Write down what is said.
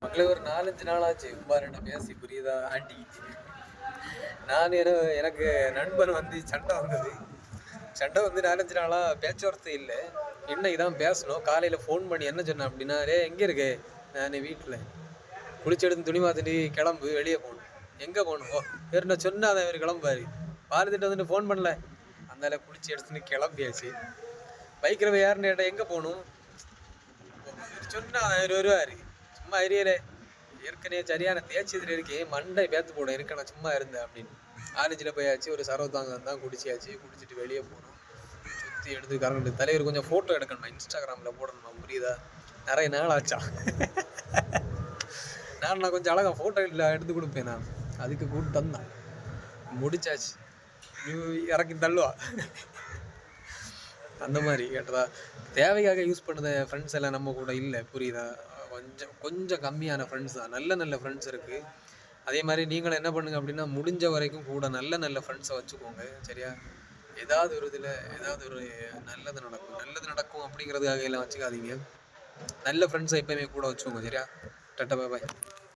மக்களே ஒரு 4-5 நாள் ஆச்சு உமாரிட்ட பேசி, புரியுதா ஆண்டி? எனக்கு நண்பன் வந்து சண்டை வந்தது. சண்டை வந்து 4-5 நாளா பேச்சுவார்த்தை இல்லை. இன்னைக்கு தான் பேசணும். காலையில் ஃபோன் பண்ணி என்ன சொன்னேன் அப்படின்னா, எங்கே இருக்கு? நான் வீட்டில் குளிச்சு எடுத்து துணி மாற்றிட்டு கிளம்பு, வெளியே போகணும். எங்கே போகணும்? வேறு நான் சொன்னா அதை அவர் கிளம்பாரு. பாரதிட்டு வந்துட்டு ஃபோன் பண்ணல. அந்த குளிச்சு எடுத்துன்னு கிளம்பியாச்சு. பைக்கிறவ யாருன்னு கேட்டால் எங்கே போகணும் சொன்னா அவர் வருவார். சும்மா அறியலே, ஏற்கனவே சரியான தேய்ச்சதுல இருக்கேன், மண்டை பேத்து போட இருக்க, நான் சும்மா இருந்தேன் அப்படின்னு. காலேஜில் போயாச்சு, ஒரு சரவத்தாங்க தான் குடிச்சியாச்சு. குடிச்சிட்டு வெளியே போகணும். சுற்றி எடுத்து கரண்ட் தலைவர் கொஞ்சம் ஃபோட்டோ எடுக்கணுமா, இன்ஸ்டாகிராமில் போடணுமா, புரியுதா? நிறைய நாள் ஆச்சா. நான் கொஞ்சம் அழகாக ஃபோட்டோ எடுத்து கொடுப்பேன். நான் அதுக்கு கூப்பிட்டு தந்தான் முடிச்சாச்சு. இறக்கி தள்ளுவா அந்த மாதிரி கேட்டதா. தேவைக்காக யூஸ் பண்ணத ஃப்ரெண்ட்ஸ் எல்லாம் நம்ம கூட இல்லை, புரியுதா? கொஞ்சம் கம்மியான ஃப்ரெண்ட்ஸ் தான். நல்ல ஃப்ரெண்ட்ஸ் இருக்குது. அதே மாதிரி நீங்களும் என்ன பண்ணுங்க அப்படின்னா, முடிஞ்ச வரைக்கும் கூட நல்ல ஃப்ரெண்ட்ஸை வச்சுக்கோங்க, சரியா? ஏதாவது ஒரு இதில் ஏதாவது ஒரு நல்லது நடக்கும் அப்படிங்கிறதுக்காக எல்லாம் வச்சுக்காதீங்க. நல்ல ஃப்ரெண்ட்ஸை எப்பயுமே கூட வச்சுக்கோங்க, சரியா? டாட்டா, பாய்.